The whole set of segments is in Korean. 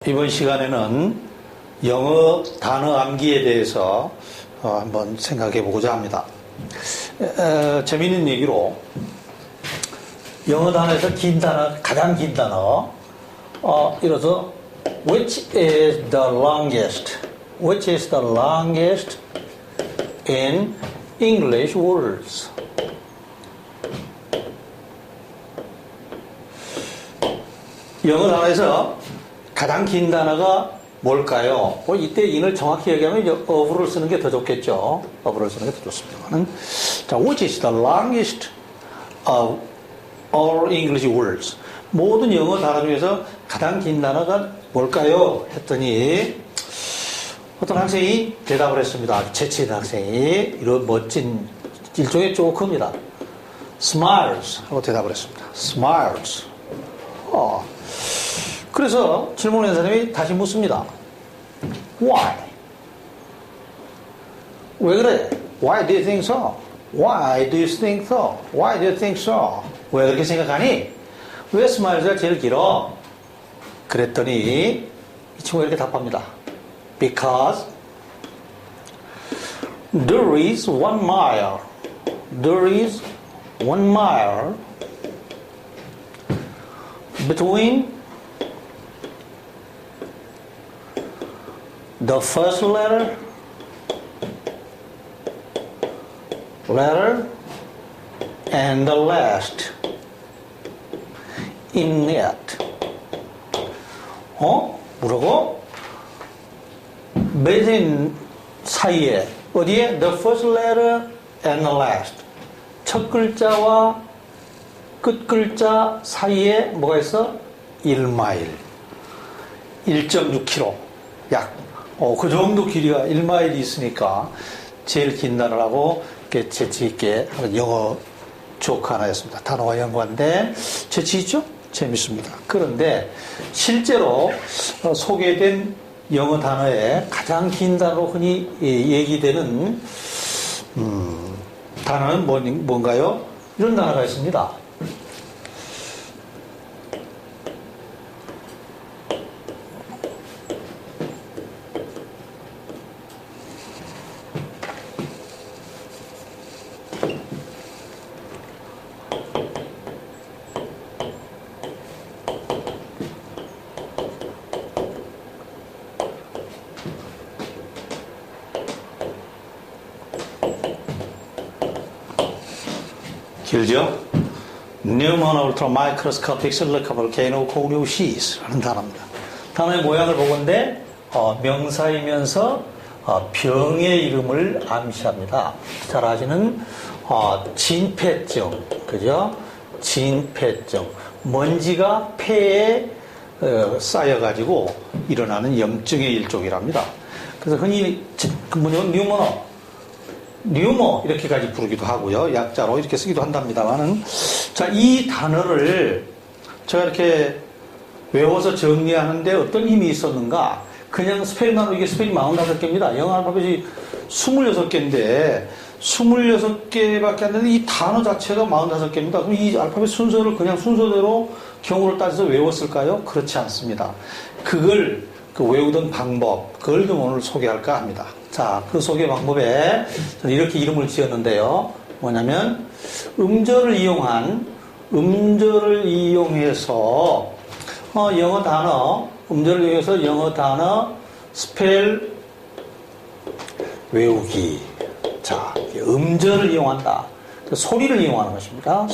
이번 시간에는 영어 단어 암기에 대해서 한번 생각해 보고자 합니다. 재미있는 얘기로 영어 단어에서 긴 단어, 가장 긴 단어, 이로서 which is the longest? Which is the longest in English words? 영어 단어에서 가장 긴 단어가 뭘까요? 이때 인을 정확히 얘기하면 of를 쓰는 게 더 좋겠죠. of를 쓰는 게 더 좋습니다만. 자, which is the longest of all English words? 모든 영어 단어 중에서 가장 긴 단어가 뭘까요? 했더니 어떤 학생이 대답을 했습니다. 아주 재치 있는 학생이 이런 멋진 일종의 조크입니다. smiles 하고 대답을 했습니다. smiles. 그래서 질문한 사람이 다시 묻습니다. Why? 왜 그래? Why do you think so? Why do you think so? Why do you think so? 왜 그렇게 생각하니? 왜 스마일즈가 제일 길어? 그랬더니 이 친구가 이렇게 답합니다. Because there is 1 mile. There is 1 mile between the first letter and the last in it. 뭐라고? 매진 사이에 어디에? The first letter and the last. 첫 글자와 끝 글자 사이에 뭐가 있어? 1마일. 1.6km. 약. 그 정도 길이가 1마일이 있으니까 제일 긴 단어라고 이렇게 재치있게 하는 영어 조크 하나였습니다. 단어와 연관된 재치있죠? 재밌습니다. 그런데 실제로 소개된 영어 단어의 가장 긴 단어로 흔히 얘기되는 단어는 뭔가요? 이런 단어가 있습니다. 길죠? Newman Ultra Microscopic Silica Volcano Conushes 라는 단어입니다. 단어의 모양을 보건대 명사이면서 병의 이름을 암시합니다. 잘 아시는 진폐증, 그죠? 진폐증. 먼지가 폐에 쌓여가지고 일어나는 염증의 일종이랍니다. 그래서 흔히 뉴머 이렇게까지 부르기도 하고요. 약자로 이렇게 쓰기도 한답니다만은, 자, 이 단어를 제가 이렇게 외워서 정리하는데 어떤 힘이 있었는가? 그냥 스펠만으로, 이게 스펠이 45개입니다. 영어 알파벳이 26개인데 26개밖에 안 되는데 이 단어 자체가 45개입니다. 그럼 이 알파벳 순서를 그냥 순서대로 경우를 따져서 외웠을까요? 그렇지 않습니다. 그걸 외우던 방법, 그걸 좀 오늘 소개할까 합니다. 자, 그 소개 방법에 저는 이렇게 이름을 지었는데요. 뭐냐면 음절을 이용해서 영어 단어, 음절을 이용해서 영어 단어 스펠 외우기. 자, 음절을 이용한다. 소리를 이용하는 것입니다.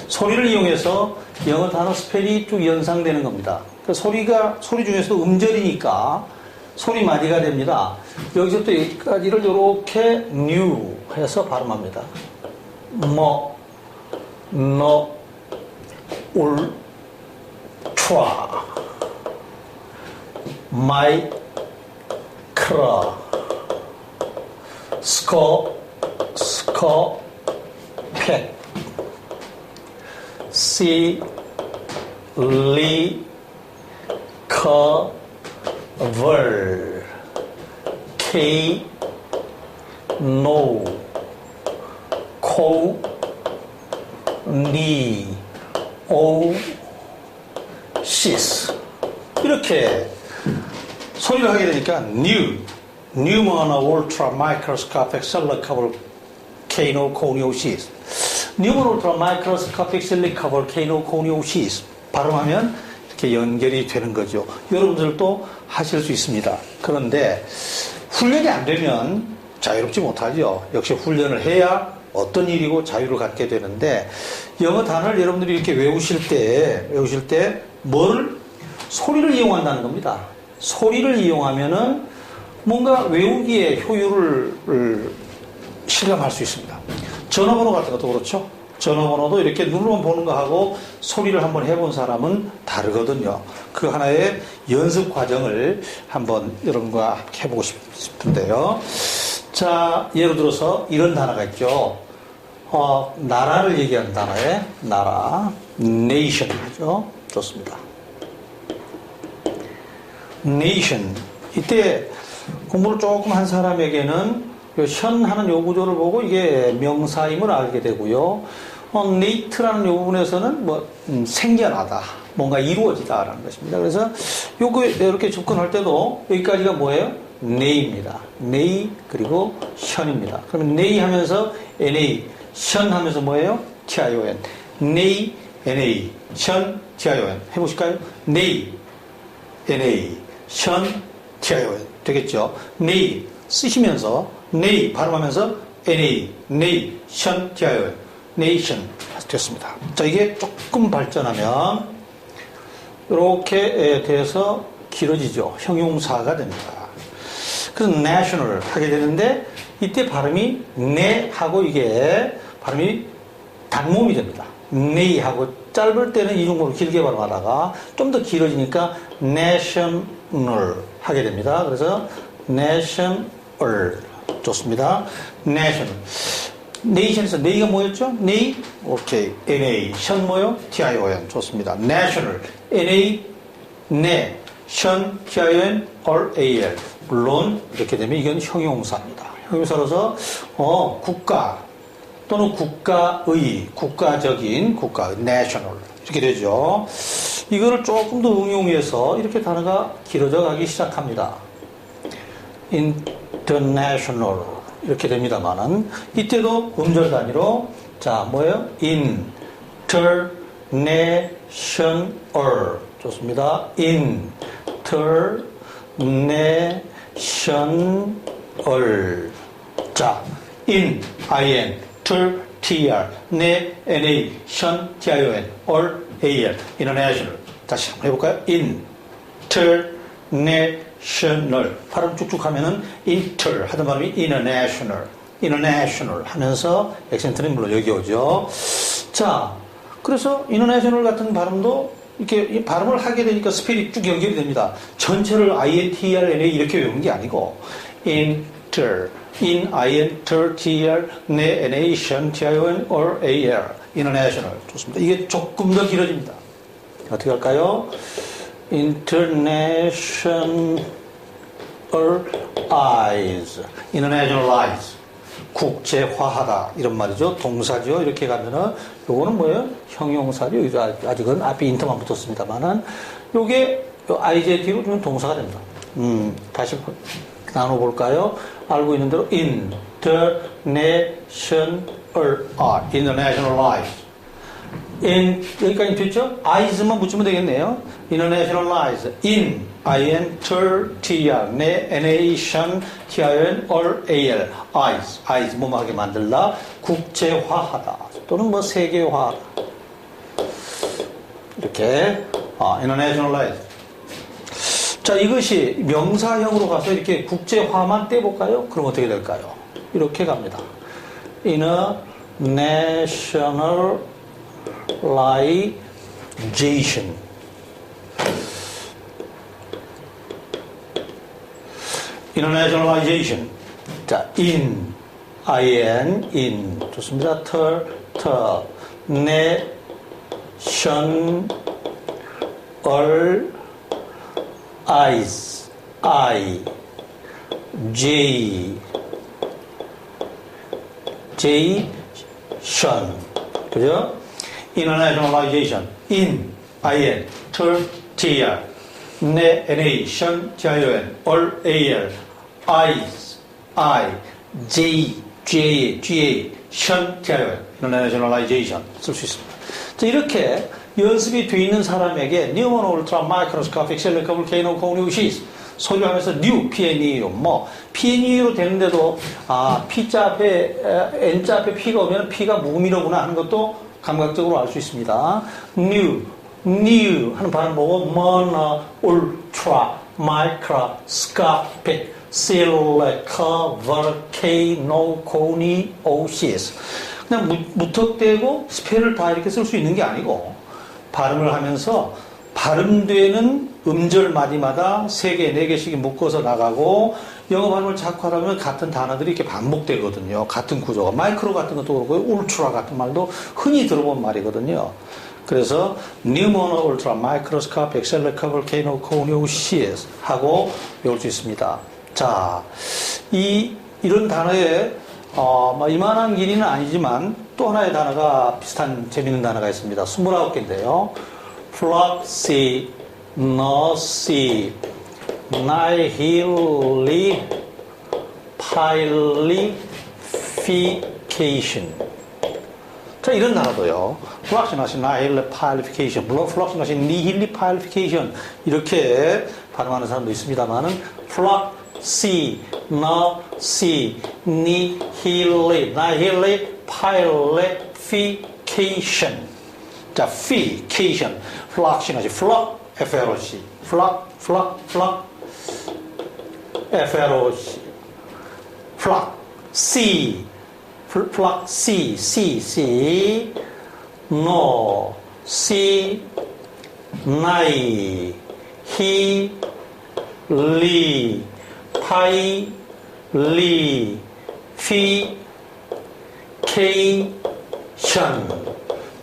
소리를 이용해서 영어 단어 스펠이 쭉 연상되는 겁니다. 소리 중에서도 음절이니까 소리 마디가 됩니다. 여기서부터 여기까지를 이렇게 new 해서 발음합니다. ultra, micro, scopic, cover, no, co, ni, o, sis 이렇게 소리를 하게 되니까 Pneumona ultra microscopic silicon volcanoconiosis. Pneumona ultra microscopic silicon volcanoconiosis. 발음하면 이렇게 연결이 되는 거죠. 여러분들도 하실 수 있습니다. 그런데 훈련이 안 되면 자유롭지 못하죠. 역시 훈련을 해야 어떤 일이고 자유를 갖게 되는데, 영어 단어를 여러분들이 이렇게 외우실 때 뭘? 소리를 이용한다는 겁니다. 소리를 이용하면은 뭔가 외우기에 효율을 실감할 수 있습니다. 전화번호 같은 것도 그렇죠. 전화번호도 이렇게 눈으로만 보는 거하고 소리를 한번 해본 사람은 다르거든요. 그 하나의 연습 과정을 한번 여러분과 해보고 싶은데요. 자, 예를 들어서 이런 단어가 있죠. 나라를 얘기하는 단어에 나라, nation 하죠. 좋습니다. nation. 이때 공부를 조금 한 사람에게는 현 하는 요 구조를 보고 이게 명사임을 알게 되고요. nate라는 요 부분에서는 생겨나다, 뭔가 이루어지다라는 것입니다. 그래서 요거 이렇게 접근할 때도 여기까지가 뭐예요? nay입니다. nay 그리고 현입니다. 그러면 nay 하면서 na, 현 하면서 뭐예요? tion. nay, na, 현, tion. 해보실까요? nay, na, 현, tion. 되겠죠? nay 쓰시면서 nay 발음하면서 na, nay, 현, tion. nation 됐습니다. 자, 이게 조금 발전하면 이렇게 돼서 길어지죠. 형용사가 됩니다. 그래서 national 하게 되는데 이때 발음이 네 하고 이게 발음이 단모음이 됩니다. 네이 하고 짧을 때는 이 정도로 길게 발음하다가 좀 더 길어지니까 national 하게 됩니다. 그래서 national 좋습니다. national nation에서 네이가 뭐였죠? 네이 오케이 na 션 뭐요? tion 좋습니다. national na 네 션 tion or al 물론 이렇게 되면 이건 형용사입니다. 형용사로서 국가 또는 국가의, 국가적인, national 이렇게 되죠. 이거를 조금 더 응용해서 이렇게 단어가 길어져 가기 시작합니다. international 이렇게 됩니다만은 이때도 음절 단위로 자 뭐예요? international 좋습니다. international 자, in, ter, tr, ne, na, tion, tion, or, al, international. 다시 한번 해볼까요? international. 발음 쭉쭉 하면은 inter 하던 발음이 international 하면서 액센트는 물론 여기 오죠. 자, 그래서 international 같은 발음도 이렇게 발음을 하게 되니까 스펠이 쭉 연결이 됩니다. 전체를 INTRNA 이렇게 외우는 게 아니고 inter, in, inter, tr, ne, nation, tion, or, al, international. 좋습니다. 이게 조금 더 길어집니다. 어떻게 할까요? internationalize, internationalize. 국제화하다 이런 말이죠. 동사죠. 이렇게 가면은 요거는 뭐예요? 형용사죠. 아직은 앞에 인터만 붙었습니다만은 요게 IJT로 좀 동사가 됩니다. 다시 나눠볼까요? 알고 있는 대로 internationalize. 여기까지 됐죠? ies만 붙이면 되겠네요. internationalize. inter, nation, tion, or, al. eyes. 뭐하게 만들다. 국제화하다. 또는 뭐 세계화하다. 이렇게, internationalize. 자, 이것이 명사형으로 가서 이렇게 국제화만 떼볼까요? 그럼 어떻게 될까요? 이렇게 갑니다. internationalization. internationalization. 자, in, 좋습니다. nation, eyes, tion. 그죠? internationalization. in, tr, nation, tion, all, al, eyes, I, j, ga, tion, tion, internationalization 쓸 수 있습니다. 자, 이렇게 연습이 돼 있는 사람에게 뉴먼 울트라 마이크로스코픽 셀렉커블 케이노 코니우시스 소리를 하면서 뉴 PNEU 뭐 PNEU로 되는데도 P자 앞에 N자 앞에 P가 오면 P가 무음이로구나 하는 것도 감각적으로 알 수 있습니다. new 하는 발음 보고 mono ultra microscopic silica volcano coniosis 그냥 무턱대고 스펠을 다 이렇게 쓸 수 있는 게 아니고 발음을 하면서 발음되는 음절 마디마다 3개, 4개씩 묶어서 나가고 영어 발음을 자꾸 하다 보면 같은 단어들이 이렇게 반복되거든요. 같은 구조가. 마이크로 같은 것도 그렇고 울트라 같은 말도 흔히 들어본 말이거든요. 그래서 Pneumono Ultra Microscopic Silica Volcano Coniosis 하고 외울 수 있습니다. 자, 이런 단어에 이만한 길이는 아니지만 또 하나의 단어가 비슷한 재밌는 단어가 있습니다. 29개인데요. Fluxy, Nocy, Nihilipylification. 자, 이런 단어도요. Fluxy, Nocy, Nihilipylification. 물론 Fluxy, Nocy, Nihilipylification. 이렇게 발음하는 사람도 있습니다만은 Fluxy, Nocy, Nihilipylification. 자, fication. Fluxy, Flux, FLOC. Flux, FLOC. Flux, C. Flux, C. No, C. Nai. He. Li. Pi. Li. Fi. Cation.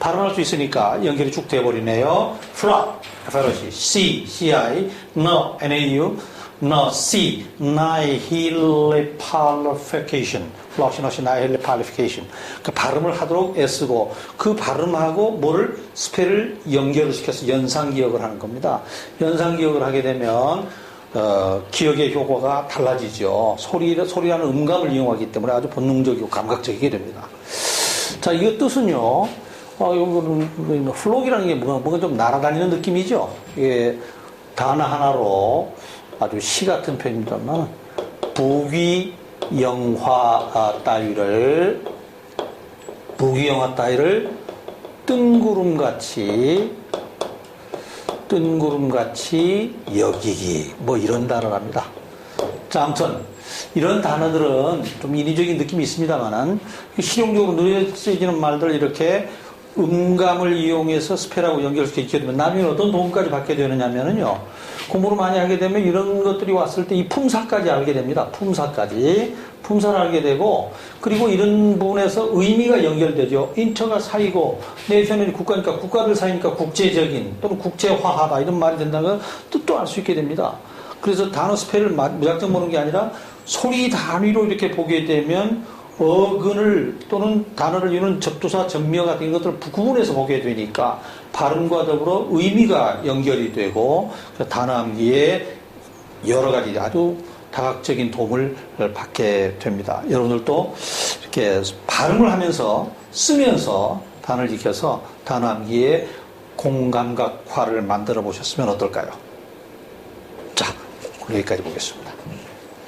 발음할 수 있으니까 연결이 쭉 돼버리네요. Flux, FLOC, C, CI, No, NAU, No, C, Nihilipylification. Flux, Nihilipylification. 그 발음을 하도록 애쓰고 그 발음하고 뭐를 스펠을 연결을 시켜서 연상기억을 하는 겁니다. 연상기억을 하게 되면 기억의 효과가 달라지죠. 소리라는 음감을 이용하기 때문에 아주 본능적이고 감각적이게 됩니다. 자, 이거 뜻은요. 이거는 플록이라는 게 뭔가 좀 날아다니는 느낌이죠. 이게 단어 하나로 아주 시 같은 표현입니다만 부귀영화 따위를 뜬구름같이 여기기 뭐 이런 단어랍니다. 자, 아무튼 이런 단어들은 좀 인위적인 느낌이 있습니다만은 실용적으로 눈에 쓰이는 말들 이렇게 음감을 이용해서 스펠하고 연결시켜 있게 되면 나중에 어떤 도움까지 받게 되느냐면요. 공부를 많이 하게 되면 이런 것들이 왔을 때 이 품사까지 알게 됩니다. 품사를 알게 되고 그리고 이런 부분에서 의미가 연결되죠. 인처가 사이고 네이션은 국가니까 국가들 사이니까 국제적인 또는 국제화하다 이런 말이 된다는 뜻도 알 수 있게 됩니다. 그래서 단어 스펠을 무작정 보는 게 아니라 소리 단위로 이렇게 보게 되면 어근을 또는 단어를 이루는 접두사, 전미어 같은 것들을 구분해서 보게 되니까 발음과 더불어 의미가 연결이 되고 단어 암기에 여러 가지 아주 다각적인 도움을 받게 됩니다. 여러분들도 이렇게 발음을 하면서 쓰면서 단어를 익혀서 단어 암기에 공감각화를 만들어 보셨으면 어떨까요? 자, 여기까지 보겠습니다.